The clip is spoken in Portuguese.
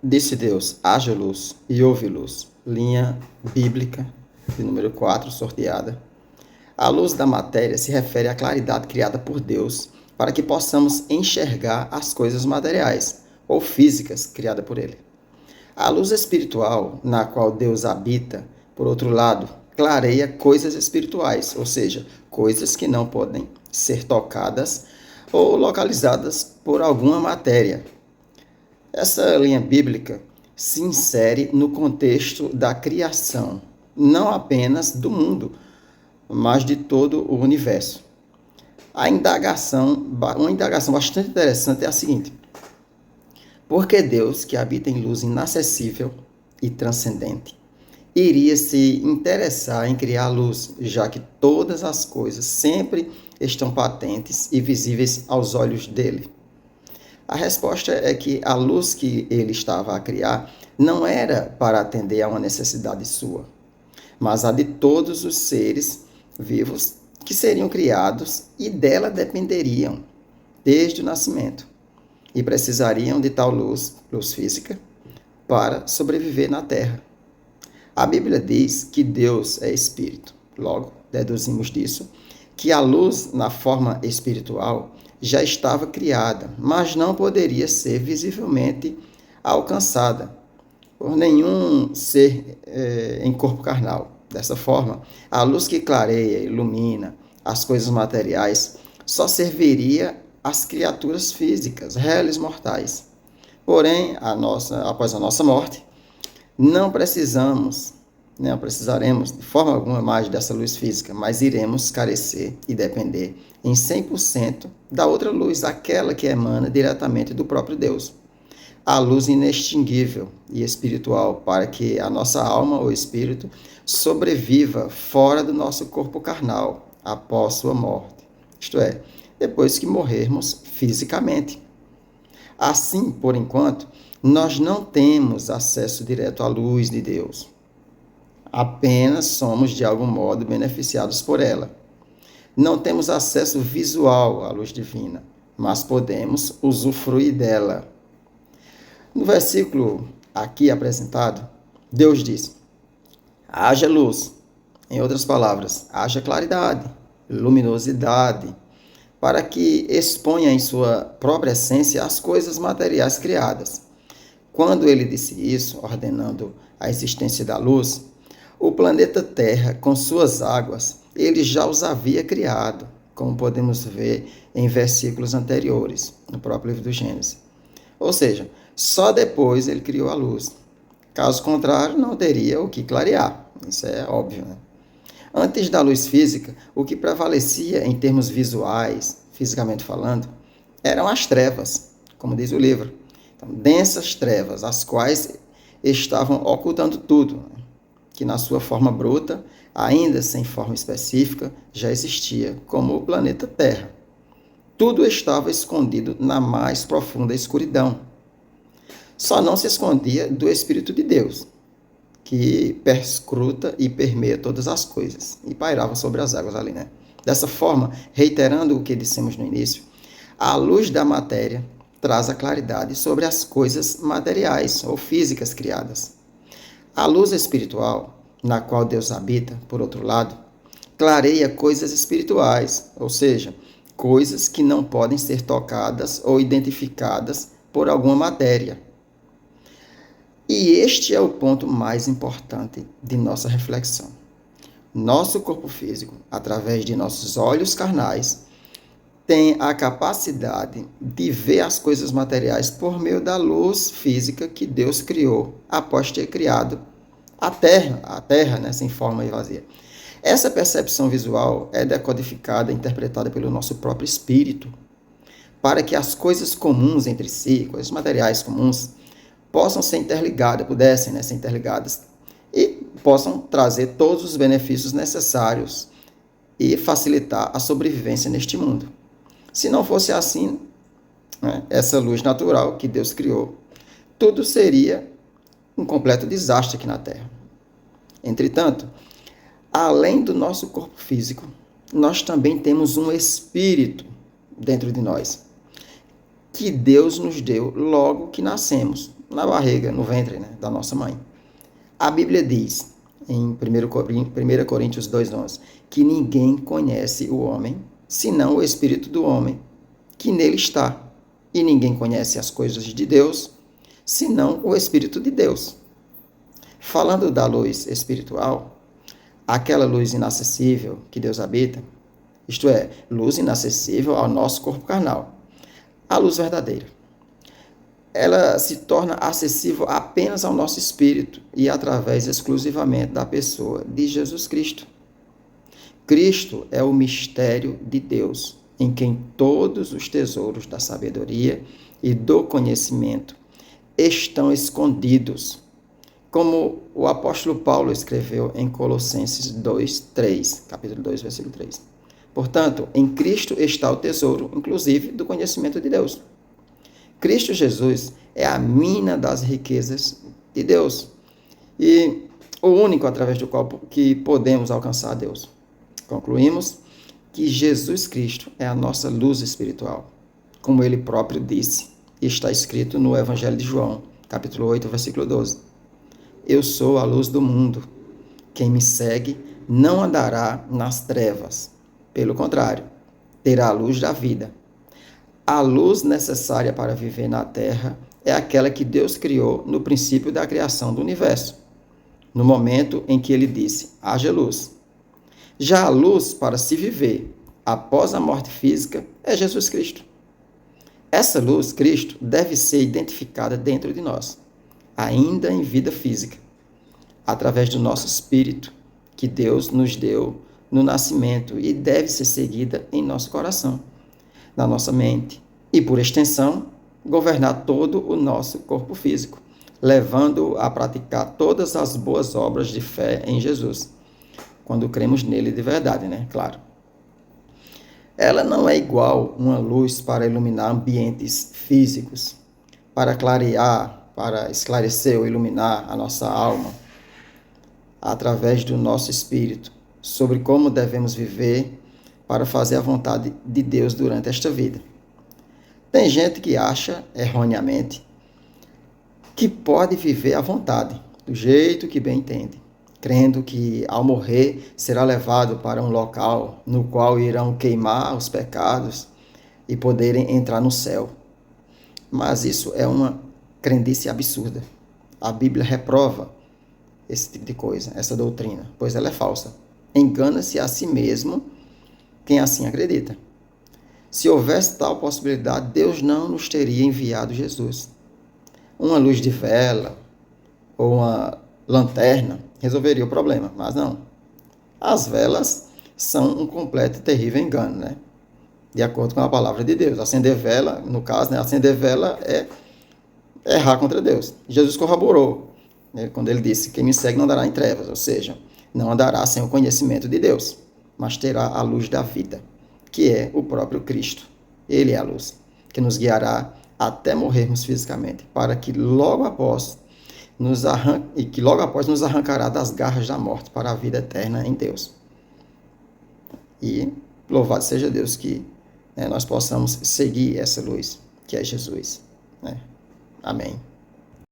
Disse Deus: haja luz e houve luz. Linha bíblica de número 4, sorteada. A luz da matéria se refere à claridade criada por Deus para que possamos enxergar as coisas materiais ou físicas criadas por Ele. A luz espiritual, na qual Deus habita, por outro lado, clareia coisas espirituais, ou seja, coisas que não podem ser tocadas ou localizadas por alguma matéria. Essa linha bíblica se insere no contexto da criação, não apenas do mundo, mas de todo o universo. Uma indagação bastante interessante é a seguinte: por que Deus, que habita em luz inacessível e transcendente, iria se interessar em criar luz, já que todas as coisas sempre estão patentes e visíveis aos olhos dele? A resposta é que a luz que ele estava a criar não era para atender a uma necessidade sua, mas a de todos os seres vivos que seriam criados e dela dependeriam desde o nascimento e precisariam de tal luz, luz física, para sobreviver na Terra. A Bíblia diz que Deus é espírito. Logo, deduzimos disso que a luz na forma espiritual já estava criada, mas não poderia ser visivelmente alcançada por nenhum ser em corpo carnal. Dessa forma, a luz que clareia e ilumina as coisas materiais só serviria às criaturas físicas, réis mortais. Porém, após a nossa morte, não precisaremos de forma alguma mais dessa luz física, mas iremos carecer e depender em 100% da outra luz, aquela que emana diretamente do próprio Deus. A luz inextinguível e espiritual, para que a nossa alma ou espírito sobreviva fora do nosso corpo carnal após sua morte, isto é, depois que morrermos fisicamente. Assim, por enquanto, nós não temos acesso direto à luz de Deus. Apenas somos, de algum modo, beneficiados por ela. Não temos acesso visual à luz divina, mas podemos usufruir dela. No versículo aqui apresentado, Deus diz: haja luz. Em outras palavras, haja claridade, luminosidade, para que exponha em sua própria essência as coisas materiais criadas. Quando ele disse isso, ordenando a existência da luz, o planeta Terra, com suas águas, ele já os havia criado, como podemos ver em versículos anteriores, no próprio livro do Gênesis. Ou seja, só depois ele criou a luz. Caso contrário, não teria o que clarear. Isso é óbvio, né? Antes da luz física, o que prevalecia em termos visuais, fisicamente falando, eram as trevas, como diz o livro. Então, densas trevas, as quais estavam ocultando tudo, né? Que na sua forma bruta, ainda sem forma específica, já existia, como o planeta Terra. Tudo estava escondido na mais profunda escuridão. Só não se escondia do Espírito de Deus, que perscruta e permeia todas as coisas, e pairava sobre as águas ali, né? Dessa forma, reiterando o que dissemos no início, a luz da matéria traz a claridade sobre as coisas materiais ou físicas criadas. A luz espiritual, na qual Deus habita, por outro lado, clareia coisas espirituais, ou seja, coisas que não podem ser tocadas ou identificadas por alguma matéria. E este é o ponto mais importante de nossa reflexão. Nosso corpo físico, através de nossos olhos carnais, tem a capacidade de ver as coisas materiais por meio da luz física que Deus criou após ter criado a Terra, né, sem forma e vazia. Essa percepção visual é decodificada e interpretada pelo nosso próprio espírito, para que as coisas comuns entre si, coisas materiais comuns, pudessem ser interligadas e possam trazer todos os benefícios necessários e facilitar a sobrevivência neste mundo. Se não fosse assim, né, essa luz natural que Deus criou, tudo seria um completo desastre aqui na Terra. Entretanto, além do nosso corpo físico, nós também temos um espírito dentro de nós, que Deus nos deu logo que nascemos. na barriga, no ventre, né, da nossa mãe. A Bíblia diz, em 1 Coríntios 2,11, que ninguém conhece o homem, senão o Espírito do homem, que nele está. E ninguém conhece as coisas de Deus, senão o Espírito de Deus. Falando da luz espiritual, aquela luz inacessível que Deus habita, isto é, luz inacessível ao nosso corpo carnal, a luz verdadeira. Ela se torna acessível apenas ao nosso espírito e através exclusivamente da pessoa de Jesus Cristo. Cristo é o mistério de Deus, em quem todos os tesouros da sabedoria e do conhecimento estão escondidos, como o apóstolo Paulo escreveu em Colossenses 2:3, capítulo 2, versículo 3. Portanto, em Cristo está o tesouro, inclusive, do conhecimento de Deus. Cristo Jesus é a mina das riquezas de Deus e o único através do qual que podemos alcançar a Deus. Concluímos que Jesus Cristo é a nossa luz espiritual, como ele próprio disse, e está escrito no Evangelho de João, capítulo 8, versículo 12. Eu sou a luz do mundo. Quem me segue não andará nas trevas. Pelo contrário, terá a luz da vida. A luz necessária para viver na Terra é aquela que Deus criou no princípio da criação do universo, no momento em que ele disse, haja luz. Já a luz para se viver após a morte física é Jesus Cristo. Essa luz, Cristo, deve ser identificada dentro de nós, ainda em vida física, através do nosso espírito, que Deus nos deu no nascimento e deve ser seguida em nosso coração, na nossa mente e, por extensão, governar todo o nosso corpo físico, levando-o a praticar todas as boas obras de fé em Jesus, quando cremos nele de verdade, né? Claro. Ela não é igual uma luz para iluminar ambientes físicos, para clarear, para esclarecer ou iluminar a nossa alma, através do nosso espírito, sobre como devemos viver para fazer a vontade de Deus durante esta vida. Tem gente que acha, erroneamente, que pode viver à vontade, do jeito que bem entende, crendo que ao morrer será levado para um local no qual irão queimar os pecados e poderem entrar no céu. Mas isso é uma crendice absurda. A Bíblia reprova esse tipo de coisa, essa doutrina, pois ela é falsa. Engana-se a si mesmo quem assim acredita. Se houvesse tal possibilidade, Deus não nos teria enviado Jesus. Uma luz de vela ou uma lanterna resolveria o problema, mas não. As velas são um completo e terrível engano, né? De acordo com a palavra de Deus. Acender vela, no caso, né? Acender vela é errar contra Deus. Jesus corroborou, né? Quando ele disse, quem me segue não andará em trevas, ou seja, não andará sem o conhecimento de Deus, mas terá a luz da vida, que é o próprio Cristo. Ele é a luz, que nos guiará até morrermos fisicamente, para que logo após nos arrancará das garras da morte para a vida eterna em Deus. E louvado seja Deus que, né, nós possamos seguir essa luz, que é Jesus, né? Amém.